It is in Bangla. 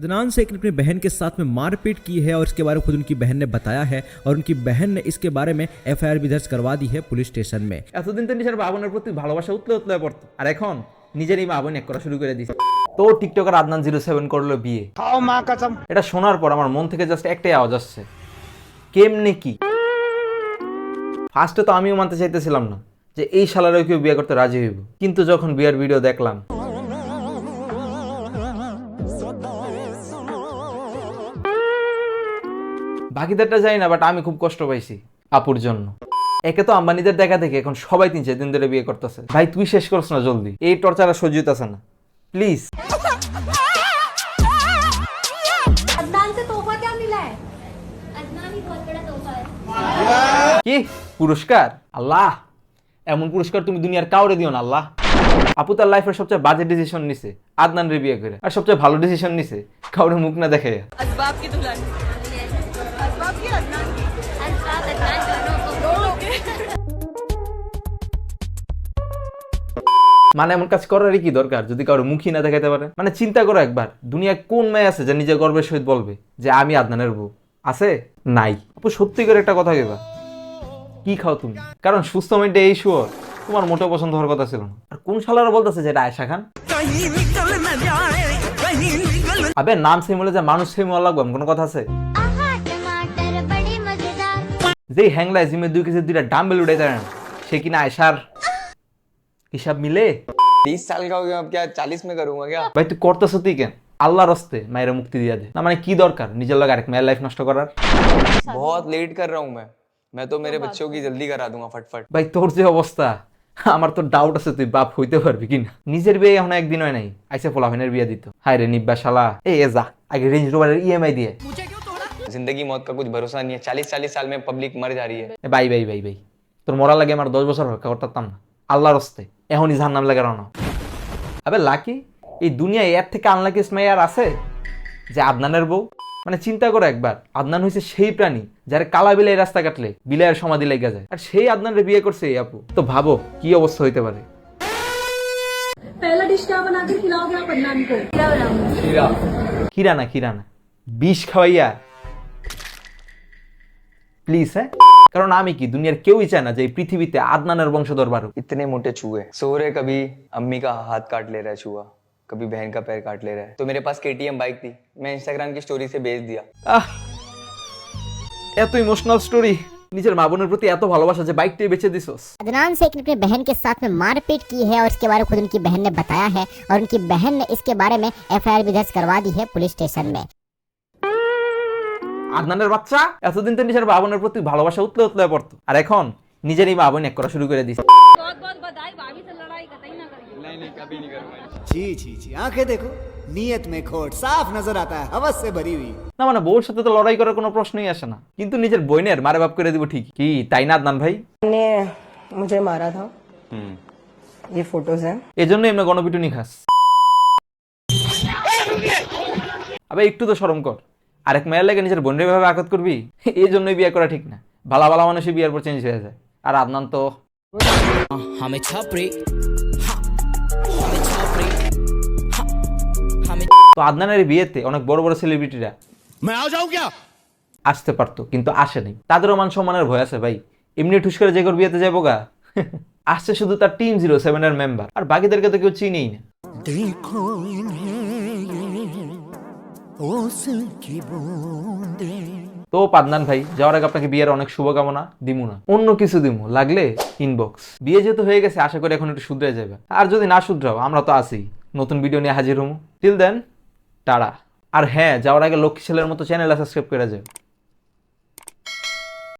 अदनान शेख ने अपनी बहन के साथ में मारपीट की है और इसके बारे में खुद उनकी बहन ने बताया है और उनकी बहन ने इसके बारे में एफआईआर भी दर्ज करवा दी है पुलिस स्टेशन में। এতদিন তো নিজের বাবনের প্রতি ভালোবাসা উতলে উতলে পড়তো, আর এখন নিজেরই মা বোন এক করা শুরু করে দিয়েছে। তো টিকটকার আদনান 07 করলো বিয়ে। এটা শোনার পর আমার মন থেকে জাস্ট একটাই আওয়াজ আসছে, কেমনে কি? ফার্স্টে তো আমিও মানতে চাইতেছিলাম না যে এই শালারও কেউ বিয়ে করতে রাজি হইব, কিন্তু যখন বিয়ের ভিডিও দেখলাম বাকিদেরটা জানি না, বাট আমি খুব কষ্ট পাইছি আপুর জন্য। একে তো আম্বানিদের দেখা দেখে এখন সবাই 3-4 দিন ধরে বিয়ে করতেছে। ভাই তুই শেষ করছ না জলদি, এই টর্চার আর সহ্য হইতাছে না, প্লিজ। अदनान से तोहफा क्या मिला है? अदनान ही बहुत बड़ा तोहफा है। কি পুরস্কার? আল্লাহ, এমন পুরস্কার তুমি দুনিয়ার কাউরে দিও না আল্লাহ। আপু তার লাইফের সবচেয়ে বাজে ডিসিশন নিছে আদনান রে বিয়ে করে, আর সবচেয়ে ভালো ডিসিশন নিছে কাউরে মুখ না দেখে। असबाब की दुल्हन, असबाब की अदनान की, असबाब अदनान दोनों को। মানে এমন কাজ করারই কি দরকার যদি কারো মুখই না দেখাতে পারে? মানে চিন্তা করো একবার, দুনিয়ায় কোন মেয়ে আছে যে নিজের গর্বের সহিত বলবে যে আমি আদনানের বউ? আছে? নাই। আপু সত্যি করে একটা কথা কেবা, কি খাও তুমি? কারণ সুস্থ মাইন্ডে এই শুয়োর তোমার মোটেও পছন্দ হওয়ার কথা ছিল না। আর কোন শালারা বলতেছে যে এটা আয়েশা খান? আবে নাম সেম হলে যে মানুষ সেম হওয়া লাগবে কোনো কথা আছে? आहा टमाटर बड़े मजेदार। যেই হ্যাংলায় জিমে 2 কেজি 2টা ডাম্বেল উড়ে দেয় সে কিনা আয়েশার হিসাব মিলে? 20 साल का हो गया, अब क्या 40 में करूंगा क्या? ভাই তুই করতেছ তুই কেন? আল্লাহর রাস্তে মায়ের মুক্তি দিয়া দে না। মানে কি দরকার নিজের লগে আরেক মেয়ের লাইফ নষ্ট করার? बहुत लेट कर रहा हूँ मैं तो मेरे बच्चों की जल्दी करा दूंगा फटफट। ভাই তোর যে অবস্থা আমার তো ডাউট আছে তুই বাপ হইতে পারবি কিনা। নিজের বিয়ে এখন একদিন হয় নাই, আইসে ফলাফেনের বিয়ে দিত। হায় রে নিব্বা শালা, এ যা আগে রেঞ্জ রোভারের ইএমআই দিয়ে। जिंदगी मौत का कुछ भरोसा नहीं है, 40-40 साल में पब्लिक मर जा रही है। এ ভাই ভাই ভাই ভাই তোর মরা লাগে আমার 10 বছর হকা করতাম না। আল্লাহর রাস্তে এখনই জাহান্নাম লাগে রানা। আবে লাকি, এই দুনিয়ায় এর থেকে আনলাকি স্মাই আর আছে যে আদনানের বউ? মানে চিন্তা করো একবার, আদনান হইছে সেই প্রাণী যার কালা বিলাই রাস্তা কাটলে বিলাইয়ের সমাধি লেগে যায়, আর সেই আদনানরে বিয়ে করছে এই আপু। তো ভাবো কি অবস্থা হইতে পারে। पहला डिश क्या बना के खिलाओगे आप अदनान को? खीरा बनाऊंगी। খিরা না বিষ খাওয়াইয়া প্লিজ। হ্যাঁ, কারণ আমি কি দুনিয়ার কেউই চায় না যে এই পৃথিবীতে আদনানের বংশধর বাড়ুক। इतने मोटे चूहे सो रहे, कभी अम्मी का हाथ काट ले रहा है चूहा, कभी बहन का पैर काट ले रहा है। तो मेरे पास KTM बाइक थी, मैं इंस्टाग्राम की स्टोरी से बेच दिया। আহ, এত ইমোশনাল স্টোরি, নিজের মা বোনের প্রতি এত ভালোবাসা যে বাইকটাই বেচে দিছস। अदनान शेख ने अपनी बहन के साथ में मारपीट की है और इसके बारे में खुद उनकी बहन ने बताया है और उनकी बहन ने इसके बारे में एफआईआर भी दर्ज करवा दी है पुलिस स्टेशन में। আদনানের বাচ্চা এতদিন তো নিজের মা বোনের প্রতি ভালোবাসা উতলে উতলে পড়তো, আর এখন নিজেরই মা বোন এক করা শুরু করে দিছে। बहुत बहुत बधाई, भाभी से लड़ाई कतई ना करिए। नहीं नहीं कभी नहीं करूंगा। जी जी जी, आंखें देखो, नीयत में खोट साफ नजर आता है, हवस से भरी हुई। না মানে বউর সাথে তো লড়াই করার কোনো প্রশ্নই আসে না, কিন্তু নিজের বোনের মারে বাপ করে দিব ঠিক কি? তাই না আদনান ভাই? ने मुझे मारा था, ये फोटोज हैं। এই জন্য এমনি গণপিটুনি খাস। আবে একটু তো শরম কর, আরেক মেয়ের লাগে নিজের বোনের ভাবে আঘাত করবি? এই জন্যই বিয়ে করা ঠিক না। ভালো ভালো মানুষই বিয়ের পর চেঞ্জ হয়ে যায়, আর আদনান তো তো আদনানের বিয়েতে অনেক বড় বড় সেলিব্রিটিরা আসতে পারতো কিন্তু আসে নাই। তাদেরও মান সম্মানের ভয় আছে ভাই, এমনি ঠুস করে যে করে বিয়েতে যাবো গা। আসছে শুধু তার টিম 07 এর মেম্বার, আর বাকিদেরকে তো কেউ চিনেই না। তো আদনান ভাই যাওয়ার আগে আপনাকে বিয়ের অনেক শুভকামনা দিমু না, অন্য কিছু দিমু, লাগলে ইনবক্স। বিয়ে যেহেতু হয়ে গেছে আশা করি এখন একটু শুধরে যাবে, আর যদি না শুধরাও আমরা তো আছি, নতুন ভিডিও নিয়ে হাজির হমু। Till then tata. আর হ্যাঁ, যাওয়ার আগে লক্ষ্মী ছেলের মতো চ্যানেল সাবস্ক্রাইব করে যাবে।